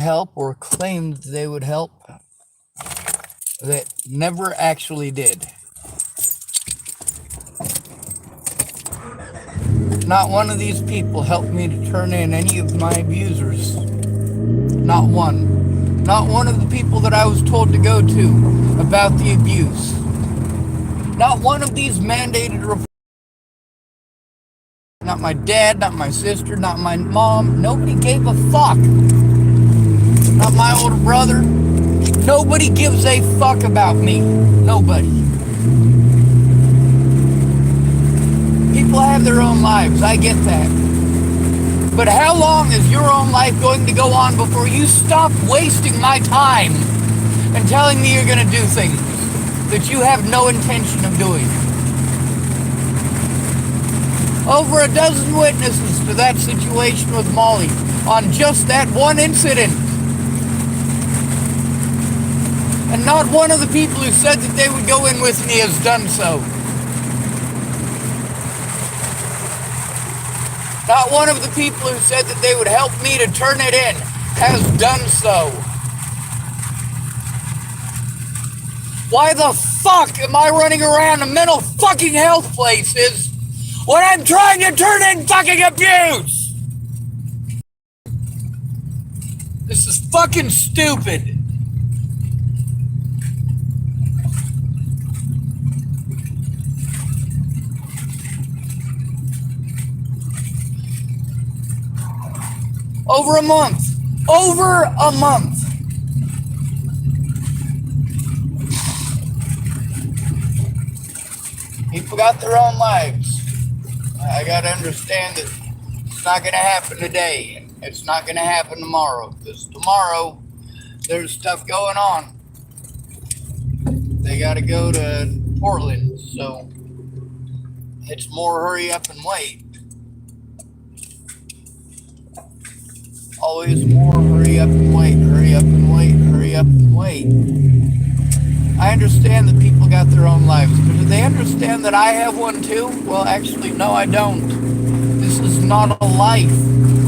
help or claimed they would help that never actually did. Not one of these people helped me to turn in any of my abusers. Not one. Not one of the people that I was told to go to about the abuse. Not one of these mandated reports. Not my dad, not my sister, not my mom. Nobody gave a fuck. Not my older brother. Nobody gives a fuck about me. Nobody. People have their own lives. I get that. But how long is your own life going to go on before you stop wasting my time and telling me you're going to do things that you have no intention of doing? Over a dozen witnesses to that situation with Molly on just that one incident. And not one of the people who said that they would go in with me has done so. Not one of the people who said that they would help me to turn it in has done so. Why the fuck am I running around to mental fucking health places when I'm trying to turn in fucking abuse? This is fucking stupid. Over a month. Over a month. People got their own lives. I gotta understand that it's not gonna happen today. It's not gonna happen tomorrow. Because tomorrow, there's stuff going on. They gotta go to Portland, so it's more hurry up and wait. Always more hurry up and wait, hurry up and wait, hurry up and wait. I understand that people got their own lives, but do they understand that I have one too? Well, actually, no, I don't. This is not a life.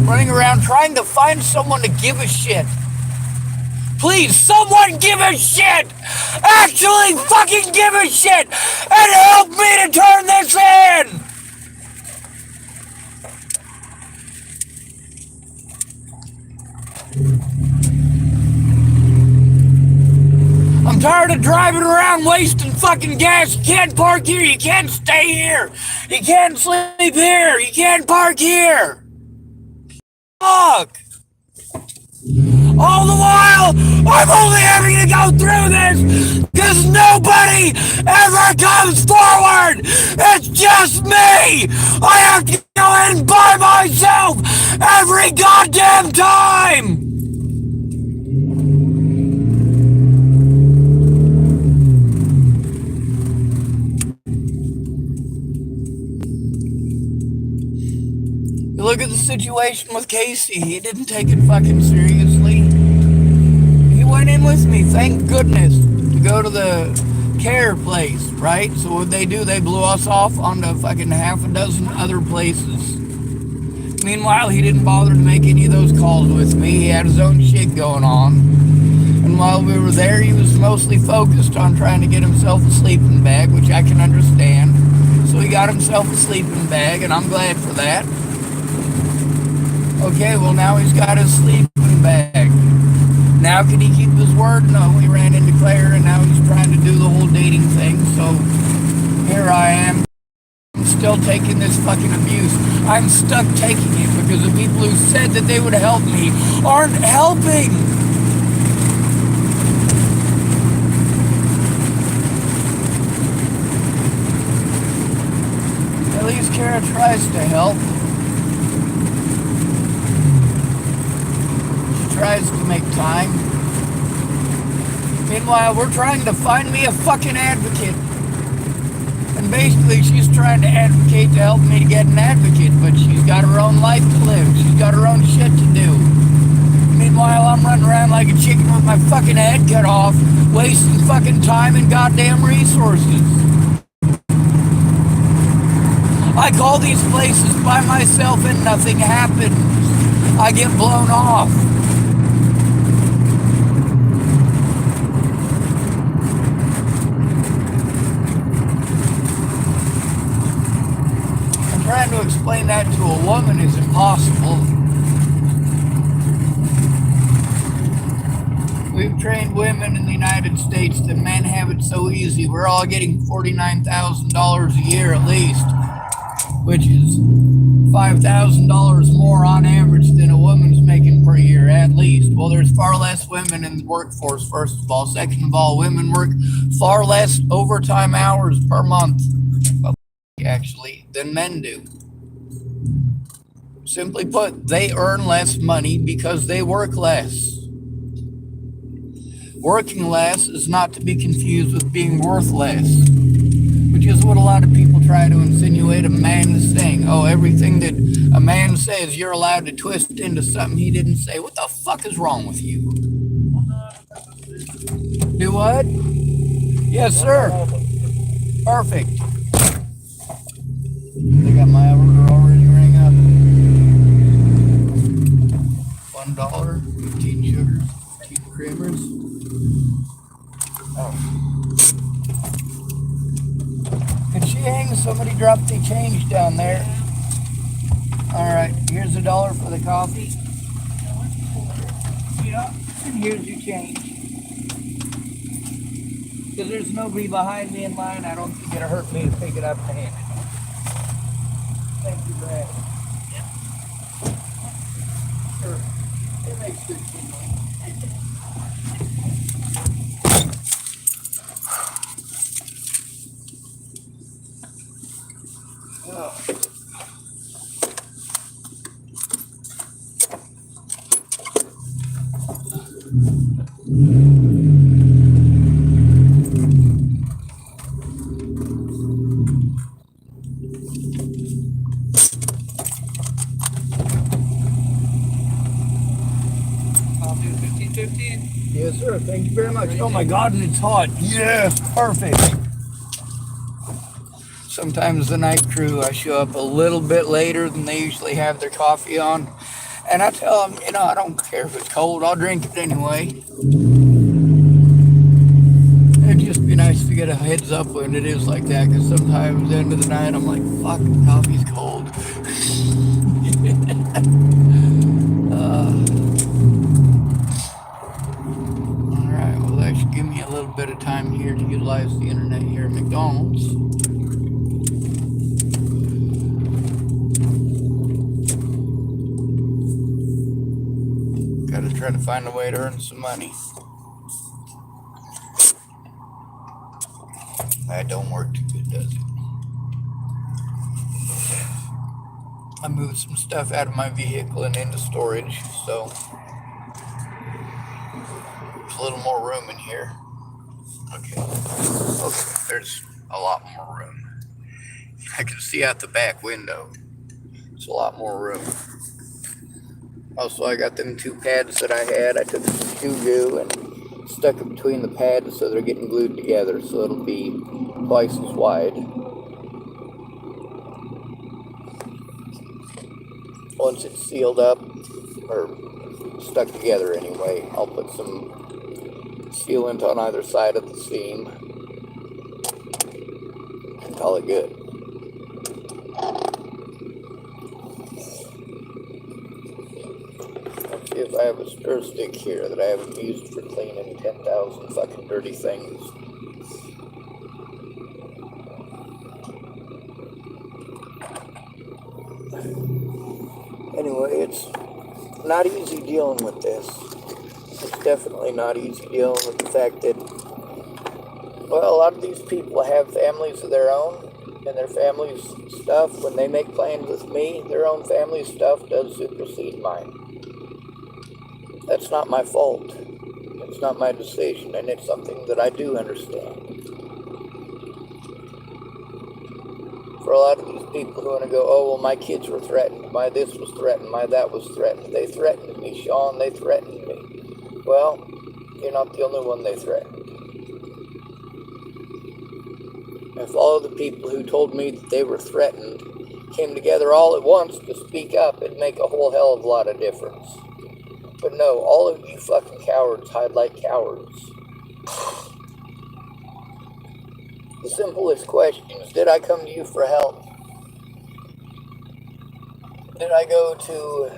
Running around trying to find someone to give a shit. Please, someone give a shit! Actually fucking give a shit! And help me to turn this in! I'm tired of driving around wasting fucking gas. You can't park here. You can't stay here. You can't sleep here. You can't park here. Fuck. All the while, I'm only having to go through this because nobody ever comes forward. It's just me. I have to go in by myself every goddamn time. Look at the situation with Casey. He didn't take it fucking seriously. He went in with me, thank goodness, to go to the care place, right? So what they do, they blew us off onto fucking half a dozen other places. Meanwhile, he didn't bother to make any of those calls with me. He had his own shit going on. And while we were there, he was mostly focused on trying to get himself a sleeping bag, which I can understand. So he got himself a sleeping bag, and I'm glad for that. Okay, well now he's got his sleeping bag. Now can he keep his word? No, he ran into Claire and now he's trying to do the whole dating thing. So here I am. I'm still taking this fucking abuse. I'm stuck taking it because the people who said that they would help me aren't helping. At least Kara tries to help. Tries to make time. Meanwhile, we're trying to find me a fucking advocate. And basically, she's trying to advocate to help me to get an advocate, but she's got her own life to live. She's got her own shit to do. Meanwhile, I'm running around like a chicken with my fucking head cut off, wasting fucking time and goddamn resources. I call these places by myself and nothing happens. I get blown off. explain that to a woman is impossible. We've trained women in the United States that men have it so easy. We're all getting $49,000 a year at least, which is $5,000 more on average than a woman's making per year at least. Well, there's far less women in the workforce, first of all. Second of all, women work far less overtime hours per month, actually, than men do. Simply put, they earn less money because they work less. Working less is not to be confused with being worth less, which is what a lot of people try to insinuate a man is saying. Oh, everything that a man says, you're allowed to twist into something he didn't say. What the fuck is wrong with you? Do what? Yes, sir. Perfect. They got my order already rang up. $1, 15 sugars, 15 creamers. Oh. Could she hang? Somebody dropped the change down there. Alright, here's $1 for the coffee. Yeah, and here's your change. Because there's nobody behind me in line, I don't think it'll hurt me to pick it up and hand it. Thank you, Brad. Yep. Sure. It makes good tea. Oh. I'll do 15-15. Yes, sir. Thank you very much. Oh my God, and it's hot. Yes, perfect. Sometimes the night crew, I show up a little bit later than they usually have their coffee on. And I tell them, I don't care if it's cold, I'll drink it anyway. It'd just be nice to get a heads up when it is like that, because sometimes at the end of the night, I'm like, fuck, the coffee's cold. Alright, well, that should give me a little bit of time here to utilize the internet here at McDonald's. Gotta try to find a way to earn some money. That don't work too good, does it? I moved some stuff out of my vehicle and into storage, so there's a little more room in here. Okay, there's a lot more room. I can see out the back window. It's a lot more room. Also, I got them 2 pads that I had. I took some shoe glue and stuck it between the pads so they're getting glued together, so it'll be twice as wide. Once it's sealed up, or stuck together anyway, I'll put some sealant on either side of the seam and call it good. Let's see if I have a stir stick here that I haven't used for cleaning 10,000 fucking dirty things. Anyway, it's not easy dealing with this. It's definitely not easy dealing with the fact that, well, a lot of these people have families of their own, and their family's stuff, when they make plans with me, their own family's stuff does supersede mine. That's not my fault. It's not my decision, and it's something that I do understand. For a lot of these people who want to go, oh, well, my kids were threatened, my this was threatened, my that was threatened. They threatened me, Sean, they threatened me. Well, you're not the only one they threatened. If all of the people who told me that they were threatened came together all at once to speak up, it'd make a whole hell of a lot of difference. But no, all of you fucking cowards hide like cowards. The simplest question is, did I come to you for help? Did I go to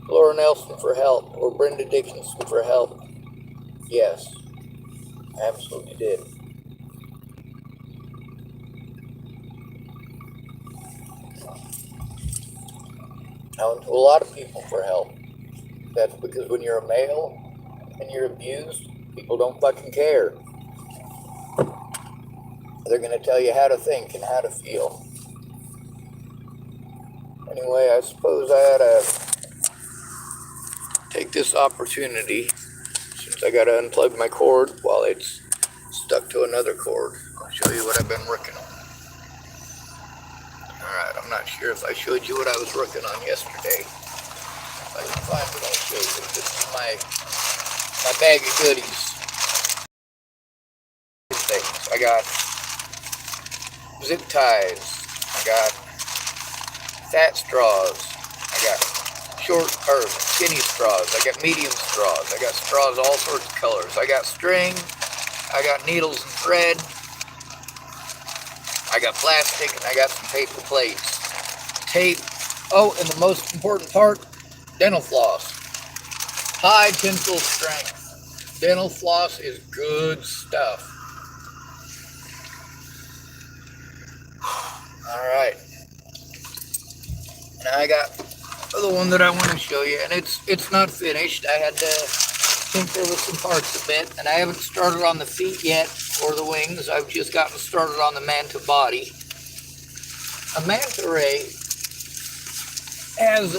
Laura Nelson for help or Brenda Dickinson for help? Yes, I absolutely did. I went to a lot of people for help. That's because when you're a male and you're abused, people don't fucking care. They're going to tell you how to think and how to feel. Anyway, I suppose I ought to take this opportunity, since I got to unplug my cord while it's stuck to another cord. I'll show you what I've been working on. Alright, I'm not sure if I showed you what I was working on yesterday. If I can find it, I'll show you. This is my bag of goodies. Things. I got zip ties. I got fat straws. I got short or skinny straws. I got medium straws. I got straws all sorts of colors. I got string. I got needles and thread. I got plastic, and I got some paper plates. Tape. Oh, and the most important part, dental floss. High tensile strength. Dental floss is good stuff. Alright. Now I got the one that I want to show you, and it's not finished. I had to tinker with some parts a bit, and I haven't started on the feet yet, or the wings. I've just gotten started on the manta body. A manta ray has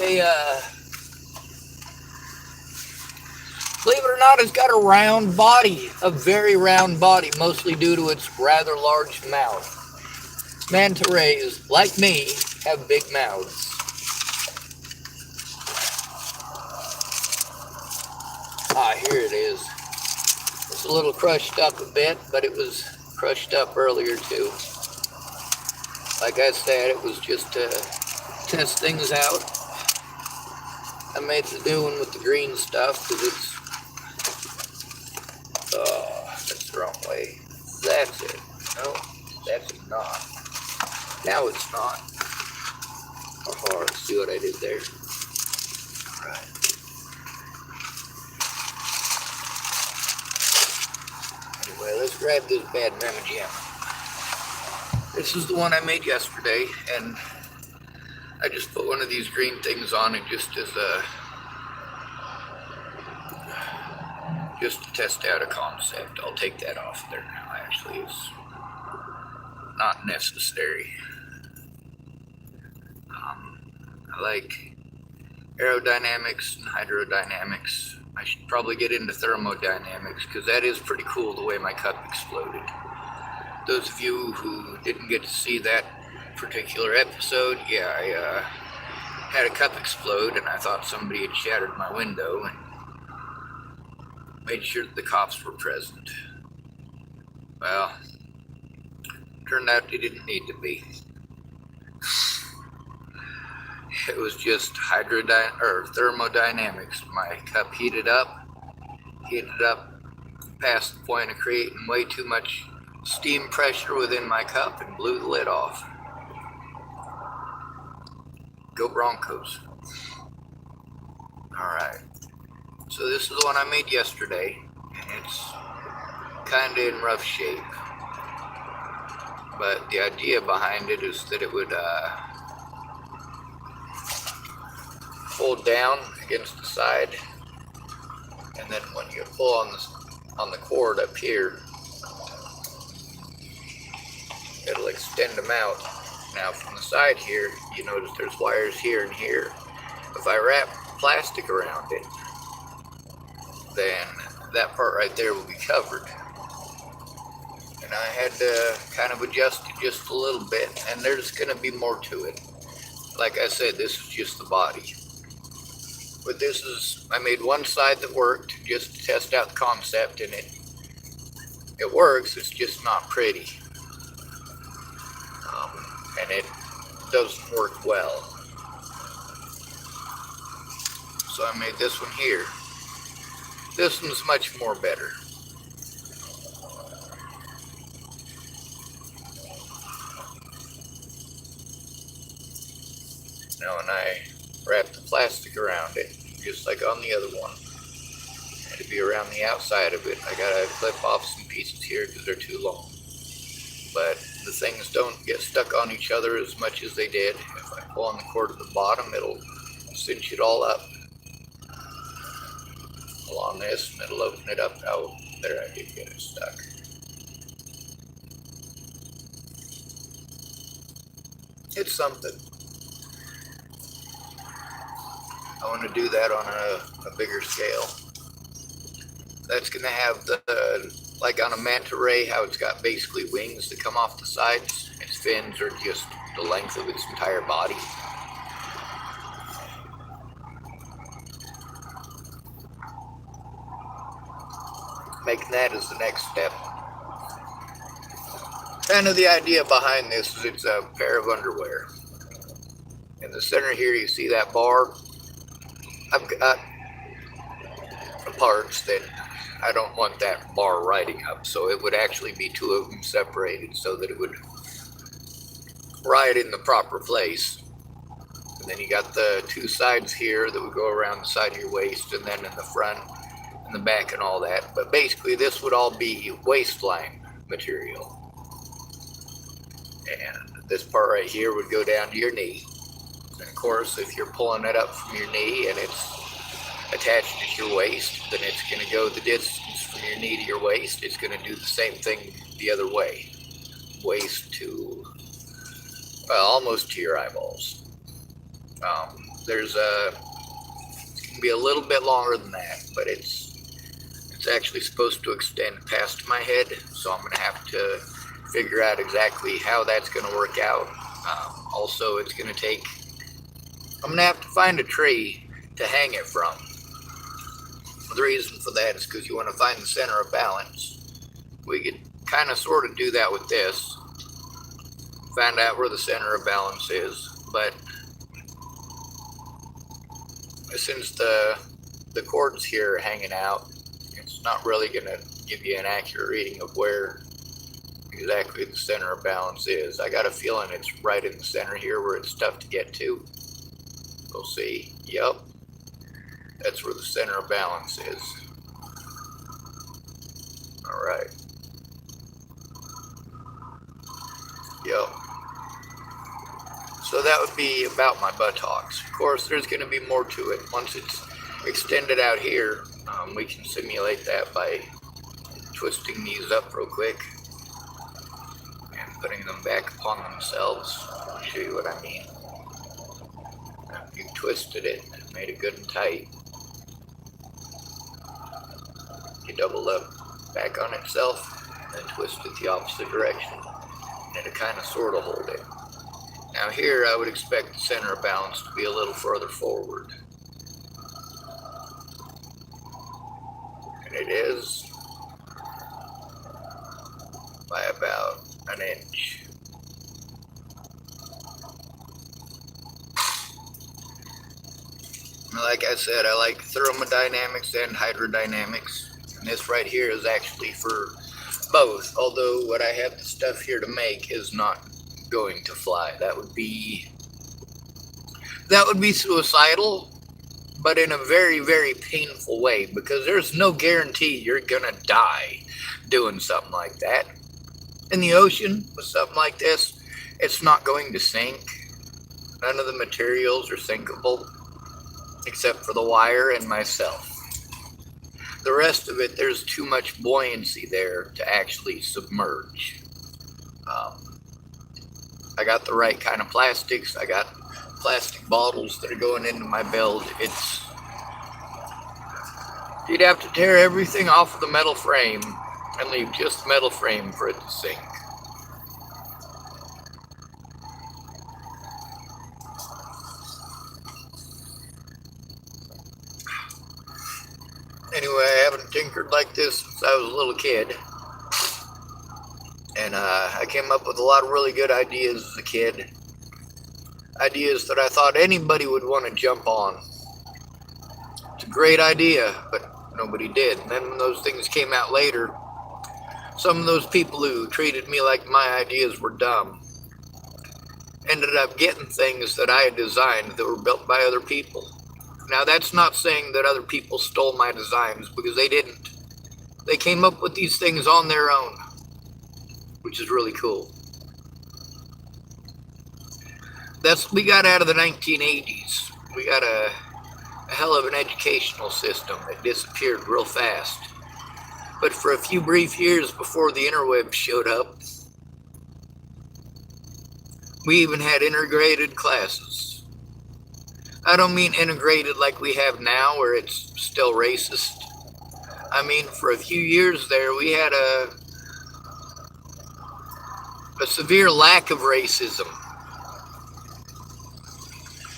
believe it or not, it's got a round body, a very round body, mostly due to its rather large mouth. Manta rays, like me, have big mouths. Ah, here it is. It's a little crushed up a bit, but it was crushed up earlier too. Like I said, it was just to test things out. I made the new one with the green stuff because it's... Oh, that's the wrong way. That's it. No, that's it not. Now it's not. Oh, let's see what I did there. Alright. Anyway, let's grab this bad mamma jamma. This is the one I made yesterday, and I just put one of these green things on it just as just to test out a concept. I'll take that off there now. Actually, it's not necessary. I like aerodynamics and hydrodynamics. I should probably get into thermodynamics because that is pretty cool the way my cup exploded. Those of you who didn't get to see that particular episode, yeah, I had a cup explode and I thought somebody had shattered my window and made sure that the cops were present. Well, turned out they didn't need to be. It was just thermodynamics. My cup heated up past the point of creating way too much steam pressure within my cup and blew the lid off. Go Broncos. Alright. So this is the one I made yesterday, and it's kind of in rough shape. But the idea behind it is that it would fold down against the side, and then when you pull on the cord up here, it'll extend them out. Now from the side here, you notice there's wires here and here. If I wrap plastic around it, then that part right there will be covered. And I had to kind of adjust it just a little bit, and there's going to be more to it. Like I said, this is just the body. But this is, I made one side that worked just to test out the concept, and it works, it's just not pretty. And it doesn't work well. So I made this one here. This one's much more better. Now when I just like on the other one. To be around the outside of it, I gotta clip off some pieces here because they're too long. But the things don't get stuck on each other as much as they did. If I pull on the cord at the bottom, it'll cinch it all up. Along this, and it'll open it up. Oh, there, I did get it stuck. It's something. I want to do that on a bigger scale. That's going to have the, like on a manta ray, how it's got basically wings that come off the sides. Its fins are just the length of its entire body. Making that as the next step. Kind of the idea behind this is it's a pair of underwear. In the center here, you see that bar? I've got parts that I don't want that bar riding up, so it would actually be two of them separated so that it would ride in the proper place. And then you got the two sides here that would go around the side of your waist, and then in the front and the back and all that. But basically this would all be waistline material. And this part right here would go down to your knee. And of course, if you're pulling it up from your knee and it's attached to your waist, then it's going to go the distance from your knee to your waist. It's going to do the same thing the other way. Waist to, well, almost to your eyeballs. There's it can be a little bit longer than that, but it's actually supposed to extend past my head, so I'm going to have to figure out exactly how that's going to work out. Also, it's going to take, I'm going to have to find a tree to hang it from. The reason for that is because you want to find the center of balance. We could kind of sort of do that with this. Find out where the center of balance is, but since the cords here are hanging out, it's not really going to give you an accurate reading of where exactly the center of balance is. I got a feeling it's right in the center here where it's tough to get to. We'll see. Yep. That's where the center of balance is. Alright. Yep. So that would be about my buttocks. Of course, there's going to be more to it. Once it's extended out here, we can simulate that by twisting these up real quick and putting them back upon themselves. I'll show you what I mean. After you've twisted it and made it good and tight, you double up back on itself and then twist it the opposite direction, and it'll kind of sort of hold it. Now here I would expect the center of balance to be a little further forward. And it is by about an inch. Like I said, I like thermodynamics and hydrodynamics. And this right here is actually for both, although what I have the stuff here to make is not going to fly. That would be suicidal, but in a very, very painful way, because there's no guarantee you're gonna die doing something like that. In the ocean with something like this, it's not going to sink. None of the materials are sinkable except for the wire and myself. The rest of it, there's too much buoyancy there to actually submerge. I got the right kind of plastics. I got plastic bottles that are going into my build. You'd have to tear everything off of the metal frame and leave just the metal frame for it to sink. Anyway, I haven't tinkered like this since I was a little kid. And I came up with a lot of really good ideas as a kid. Ideas that I thought anybody would want to jump on. It's a great idea, but nobody did. And then when those things came out later, some of those people who treated me like my ideas were dumb ended up getting things that I had designed that were built by other people. Now, that's not saying that other people stole my designs, because they didn't. They came up with these things on their own, which is really cool. We got out of the 1980s. We got a hell of an educational system that disappeared real fast. But for a few brief years before the interweb showed up, we even had integrated classes. I don't mean integrated like we have now, where it's still racist. I mean, for a few years there, we had a severe lack of racism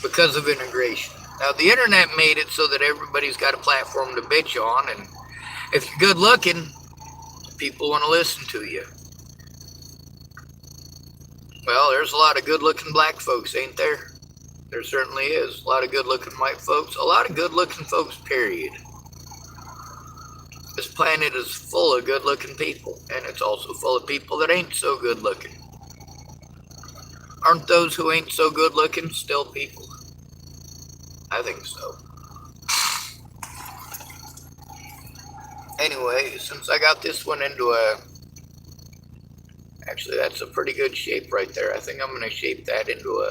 because of integration. Now, the internet made it so that everybody's got a platform to bitch on, and if you're good looking, people want to listen to you. Well, there's a lot of good looking black folks, ain't there? There certainly is. A lot of good looking white folks. A lot of good looking folks, period. This planet is full of good looking people, and it's also full of people that ain't so good looking. Aren't those who ain't so good looking still people? I think so. Anyway, since I got this one into a... Actually, that's a pretty good shape right there. I think I'm going to shape that into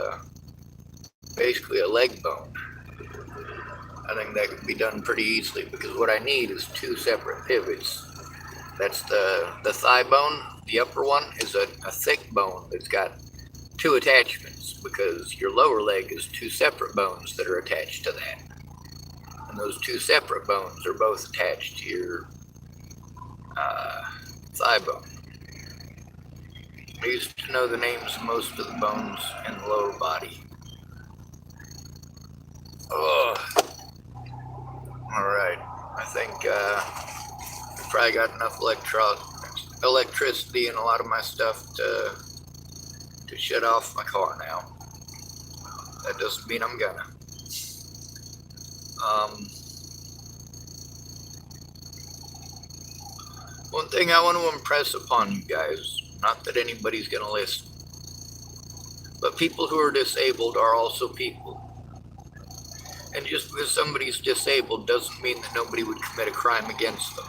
basically a leg bone. I think that can be done pretty easily, because what I need is two separate pivots. That's the thigh bone. The upper one is a thick bone that's got two attachments, because your lower leg is two separate bones that are attached to that. And those two separate bones are both attached to your thigh bone. I used to know the names of most of the bones in the lower body. Ugh. Alright, I think I probably got enough electricity in a lot of my stuff to shut off my car now. That doesn't mean I'm gonna. One thing I want to impress upon you guys, not that anybody's gonna listen, but people who are disabled are also people. And just because somebody's disabled doesn't mean that nobody would commit a crime against them.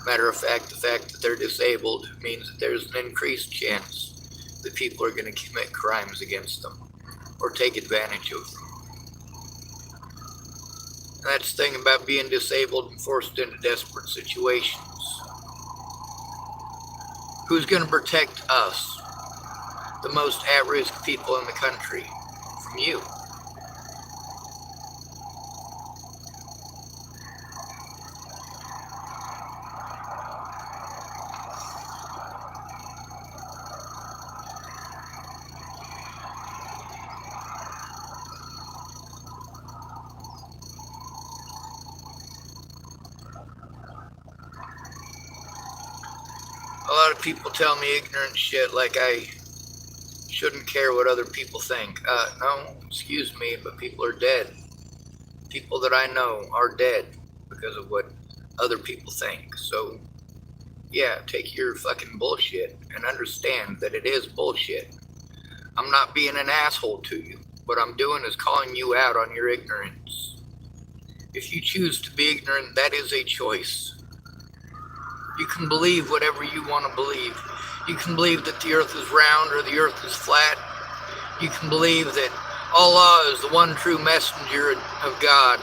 Matter of fact, the fact that they're disabled means that there's an increased chance that people are going to commit crimes against them or take advantage of them. And that's the thing about being disabled and forced into desperate situations. Who's going to protect us, the most at-risk people in the country, from you? A lot of people tell me ignorant shit like I shouldn't care what other people think. No, excuse me, but people are dead. People that I know are dead because of what other people think. So, yeah, take your fucking bullshit and understand that it is bullshit. I'm not being an asshole to you. What I'm doing is calling you out on your ignorance. If you choose to be ignorant, that is a choice. You can believe whatever you want to believe. You can believe that the earth is round or the earth is flat. You can believe that Allah is the one true messenger of God.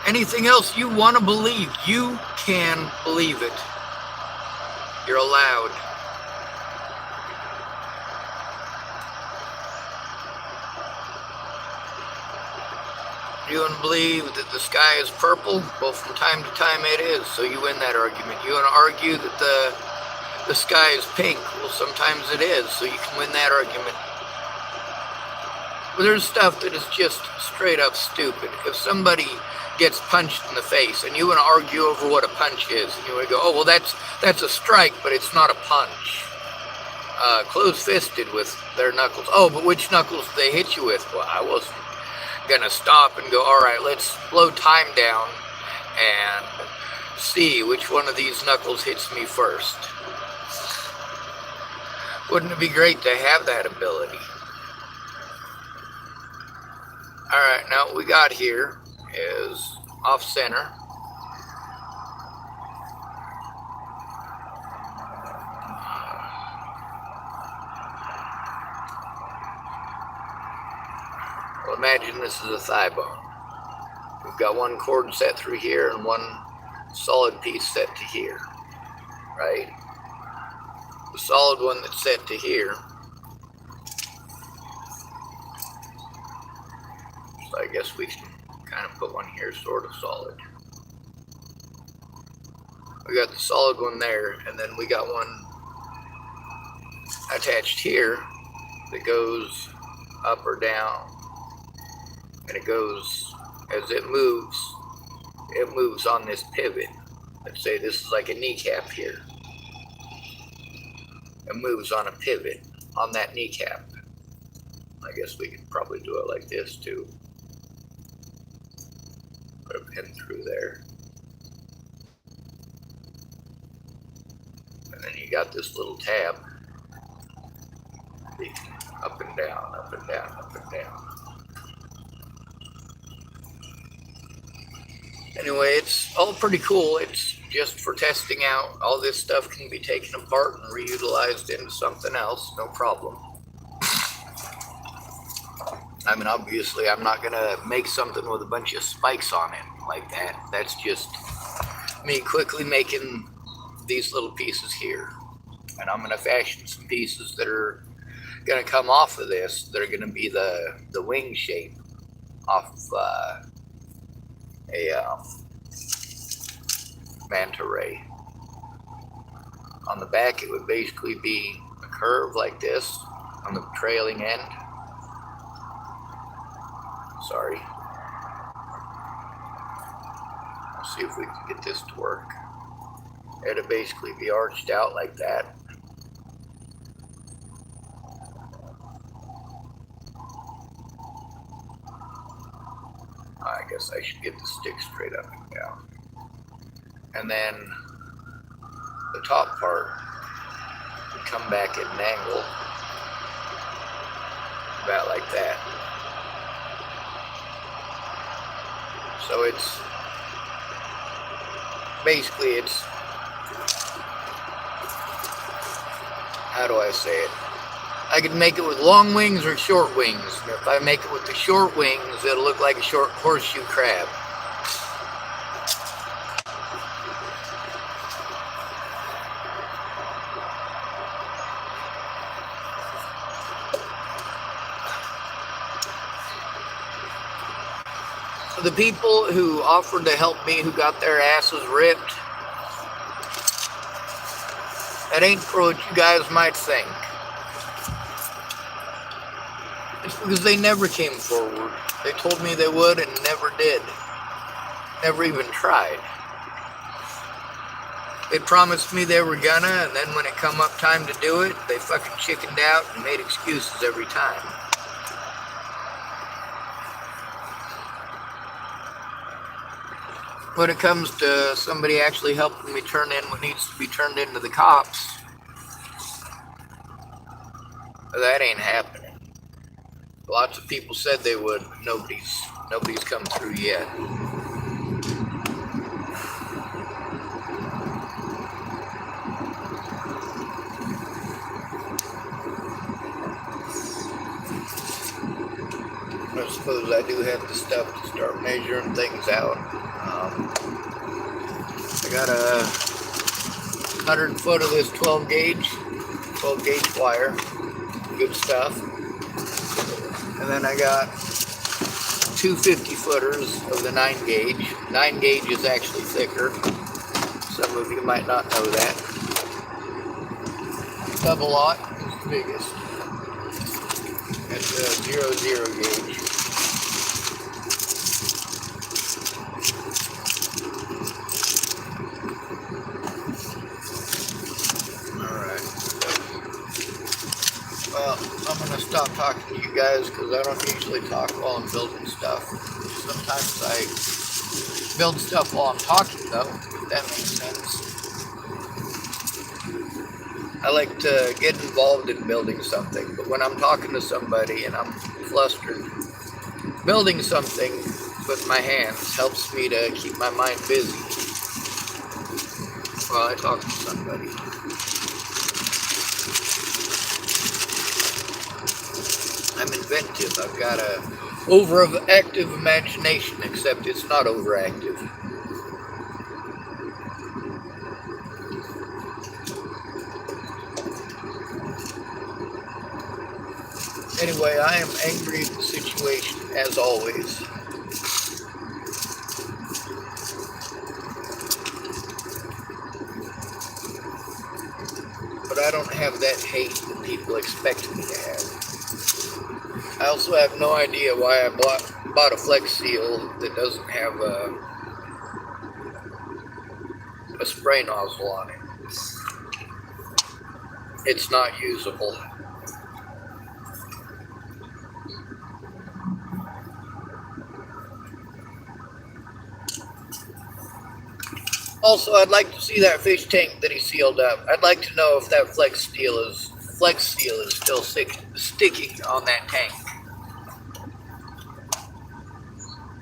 Anything else you want to believe, you can believe it. You're allowed. You want to believe that the sky is purple? Well, from time to time it is, so you win that argument. You want to argue that the sky is pink? Well, sometimes it is, so you can win that argument. But there's stuff that is just straight up stupid. If somebody gets punched in the face and you want to argue over what a punch is, and you want to go, oh, well, that's a strike, but it's not a punch. Close-fisted with their knuckles. Oh, but which knuckles did they hit you with? Well, I wasn't gonna stop and go, all right, let's slow time down and see which one of these knuckles hits me first. Wouldn't it be great to have that ability? Alright, now what we got here is off center. Well, imagine this is a thigh bone. We've got one cord set through here and one solid piece set to here, right? The solid one that's set to here, so I guess we can kind of put one here sort of solid. We got the solid one there, and then we got one attached here that goes up or down, and it goes, as it moves on this pivot. Let's say this is like a kneecap here. It moves on a pivot on that kneecap. I guess we could probably do it like this too. Put a pin through there. And then you got this little tab. Up and down, up and down, up and down. Anyway, it's all pretty cool. It's just for testing out. All this stuff can be taken apart and reutilized into something else, no problem. I mean, obviously, I'm not going to make something with a bunch of spikes on it like that. That's just me quickly making these little pieces here. And I'm going to fashion some pieces that are going to come off of this. That are going to be the wing shape off a manta ray. On the back, it would basically be a curve like this on the trailing end. Sorry. Let's see if we can get this to work. It'd basically be arched out like that. I guess I should get the stick straight up and down. And then the top part would come back at an angle, about like that. So it's basically, how do I say it? I could make it with long wings or short wings. And if I make it with the short wings, it'll look like a short horseshoe crab. The people who offered to help me, who got their asses ripped, that ain't for what you guys might think. It's because they never came forward. They told me they would and never did. Never even tried. They promised me they were gonna, and then when it come up time to do it, they fucking chickened out and made excuses every time. When it comes to somebody actually helping me turn in what needs to be turned into the cops, that ain't happening. Lots of people said they would, but nobody's come through yet. I suppose I do have the stuff to start measuring things out. I got 100 foot of this 12 gauge wire, good stuff. And then I got 250 footers of the 9 gauge. 9 gauge is actually thicker. Some of you might not know that. Double lot is the biggest. It's a 00 gauge. Well, I'm going to stop talking to you guys because I don't usually talk while I'm building stuff. Sometimes I build stuff while I'm talking, though, if that makes sense. I like to get involved in building something, but when I'm talking to somebody and I'm flustered, Building something with my hands helps me to keep my mind busy while I talk to somebody. I'm inventive. I've got a overactive imagination, except it's not overactive. Anyway, I am angry at the situation, as always. But I don't have that hate that people expect me to have. I also have no idea why I bought a Flex Seal that doesn't have a spray nozzle on it. It's not usable. Also, I'd like to see that fish tank that he sealed up. I'd like to know if that Flex Seal is still sticking on that tank.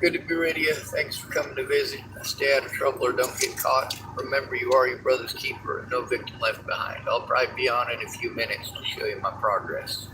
Good to be with you. Thanks for coming to visit. Stay out of trouble or don't get caught. Remember, you are your brother's keeper and no victim left behind. I'll probably be on in a few minutes to show you my progress.